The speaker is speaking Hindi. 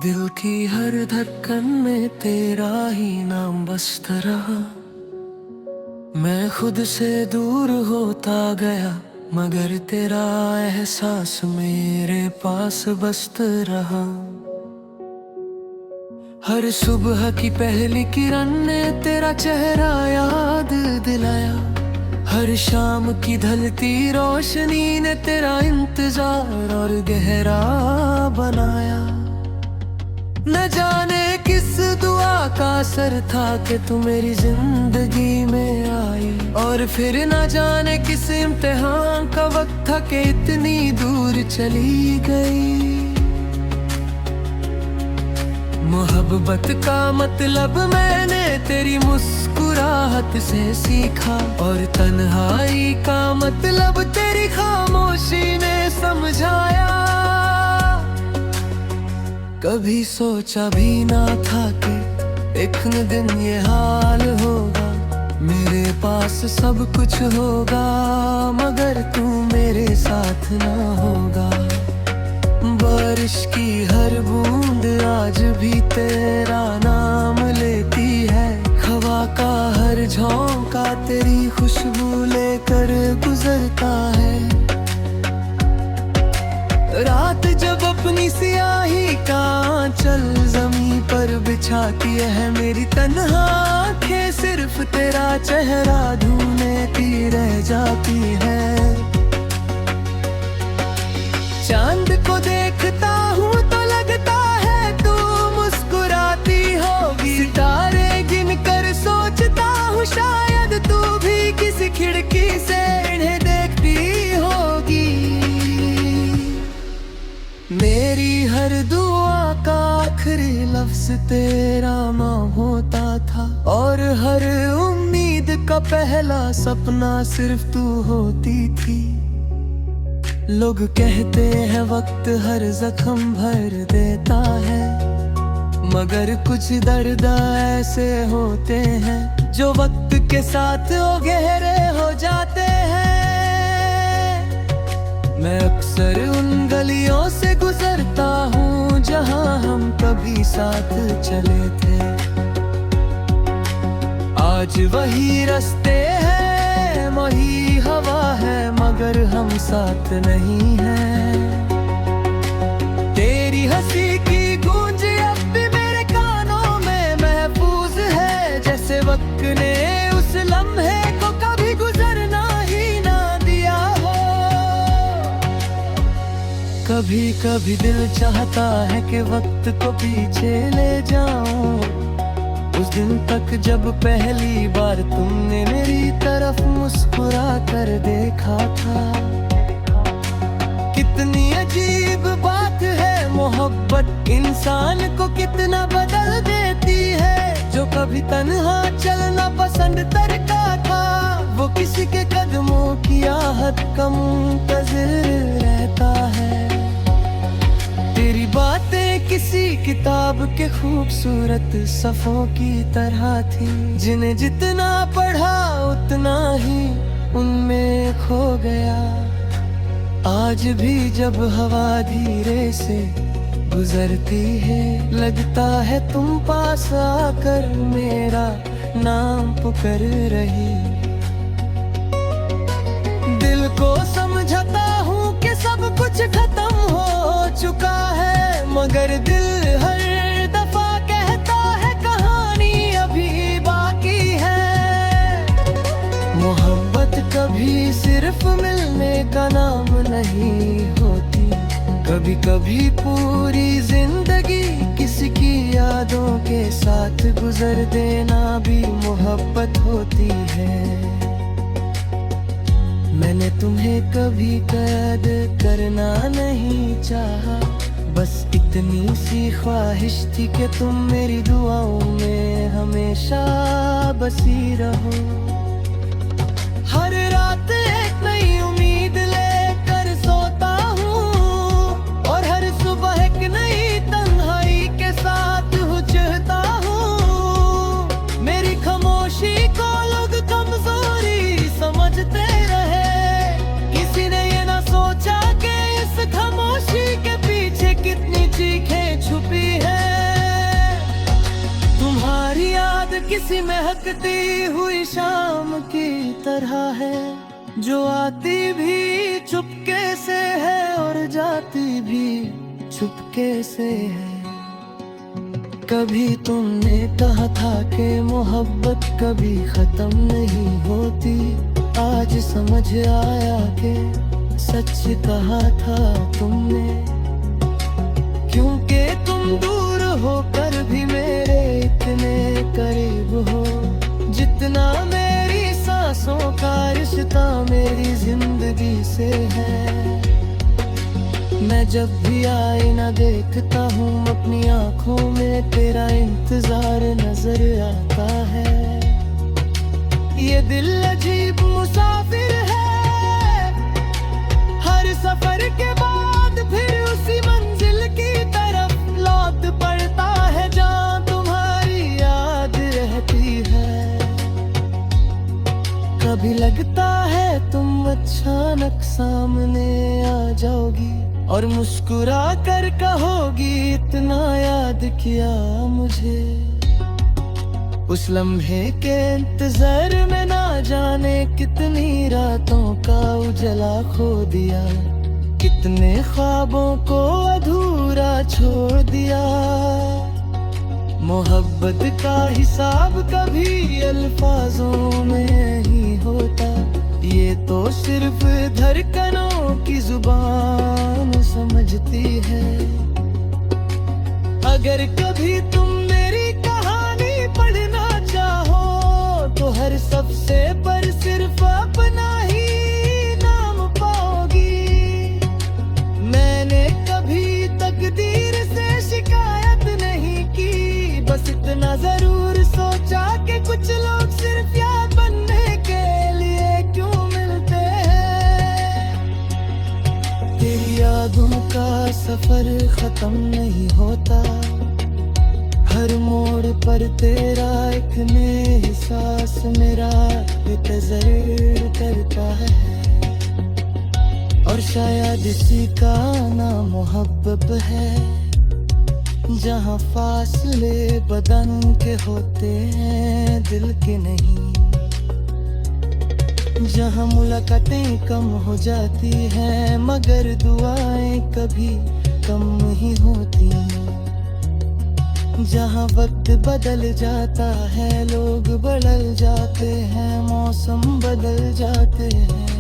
दिल की हर धड़कन में तेरा ही नाम बसता रहा। मैं खुद से दूर होता गया, मगर तेरा एहसास मेरे पास बसता रहा। हर सुबह की पहली किरण ने तेरा चेहरा याद दिलाया। हर शाम की ढलती रोशनी ने तेरा इंतजार और गहरा बनाया। न जाने किस दुआ का असर था कि तू मेरी जिंदगी में आई, और फिर न जाने किस इम्तिहान का वक्त था कि इतनी दूर चली गई। मोहब्बत का मतलब मैंने तेरी मुस्कुराहट से सीखा, और तन्हाई का मतलब तेरी खामोशी ने समझाया। कभी सोचा भी ना था कि एक न दिन ये हाल होगा। मेरे पास सब कुछ होगा, मगर तू मेरे साथ ना होगा। बारिश की हर बूंद आज भी तेरा नाम लेती है। हवा का हर झोंका तेरी खुशबू लेकर गुजरता है। रात जब अपनी सियाही का आंचल ज़मीं पर बिछाती है, मेरी तन्हा आँखें सिर्फ तेरा चेहरा ढूंढती रह जाती है। चांद को देखता हूँ तो लगता है तू मुस्कुराती होगी। सितारे गिन कर सोचता हूँ शायद तू भी किसी खिड़की से इन्हें देखती होगी। मेरी हर दुआ का आखिरी लफ्ज तेरा नाम होता था, और हर उम्मीद का पहला सपना सिर्फ तू होती थी। लोग कहते हैं वक्त हर जख्म भर देता है, मगर कुछ दर्द ऐसे होते हैं जो वक्त के साथ गहरे हो जाते हैं। मैं अक्सर उन गलियों से गुजरता हूँ जहाँ हम कभी साथ चले थे। आज वही रास्ते हैं, वही हवा है, मगर हम साथ नहीं हैं। तेरी हंसी की गूंज अब भी मेरे कानों में महफूज है, जैसे वक्त ने उस लम्हे को कभी गुजरना ही ना दिया हो। कभी कभी दिल चाहता है कि वक्त को पीछे ले जाऊं, उस दिन तक जब पहली बार तुमने मेरी तरफ मुस्कुरा कर देखा था। कितनी अजीब बात है मोहब्बत, इंसान को कितना बदल देती है। जो कभी तन्हा चलना पसंद करता था, वो किसी के कदमों की आहट का मुंतज़िर रहता है। तेरी बातें किसी किताब के खूबसूरत सफ़ों की तरह थी, जिन्हें जितना पढ़ा उतना ही उनमें खो गया। आज भी जब हवा धीरे से गुजरती है, लगता है तुम पास आकर मेरा नाम पुकार रही। दिल को समझाता हूँ कि सब कुछ खत्म हो चुका है, मगर दिल हर दफा कहता है कहानी अभी बाकी है। मोहब्बत कभी सिर्फ मिलने का नाम नहीं होती, कभी कभी पूरी जिंदगी किसी की यादों के साथ गुजर देना भी मोहब्बत होती है। मैंने तुम्हें कभी कैद करना नहीं चाहा, बस इतनी सी ख्वाहिश थी कि तुम मेरी दुआओं में हमेशा बसी रहो। हर रात एक नई उम्मीद लेकर सोता हूँ, और हर सुबह एक नई तन्हाई के साथ हुचता हूँ। मेरी खामोशी को लोग कमजोरी समझते रहे, किसी ने ये ना सोचा कि इस खामोशी के पीछे कितनी चीखें छुपी है। किसी महकती हुई शाम की तरह है, जो आती भी चुपके से है और जाती भी चुपके से है। कभी तुमने कहा था कि मोहब्बत कभी खत्म नहीं होती, आज समझ आया कि सच कहा था तुमने। क्योंकि तुम दूर होकर भी मेरे इतने करीब हो, जितना मेरी सांसों का रिश्ता मेरी जिंदगी से है। मैं जब भी आईना देखता हूँ अपनी आंखों में तेरा इंतजार नजर आता है। ये दिल अजीब मुसाफिर है, हर सफर के बाद फिर उसी मंजिल की तरफ लौट पड़ता है जहाँ तुम्हारी याद रहती है। कभी लगता है तुम अचानक सामने आ जाओगी और मुस्कुरा कर कहोगी इतना याद किया मुझे। उस लम्हे के इंतजार में ना जाने कितनी रातों का उजला खो दिया, कितने ख्वाबों को अधूरा छोड़ दिया। मोहब्बत का हिसाब कभी अल्फाजों में नहीं होता, ये तो सिर्फ धड़कनों की जुबान समझती है। अगर कभी तुम मेरी कहानी पढ़ना चाहो तो हर सबसे पर सिर्फ अपना ही नाम पाओगी। मैंने कभी तकदीर से शिकायत नहीं की, बस इतना जरूर सोचा कि कुछ लोग सिर्फ याद बनने के लिए क्यों मिलते हैं। तेरी यादों का सफर खत्म नहीं होता, हर मोड़ पर तेरा एक नया एहसास मेरा इंतजार करता है। और शायद इसी का नाम मोहब्बत है, जहाँ फासले बदन के होते हैं दिल के नहीं, जहाँ मुलाकातें कम हो जाती हैं मगर दुआएं कभी कम नहीं होती, जहाँ वक्त बदल जाता है लोग बदल जाते हैं मौसम बदल जाते हैं।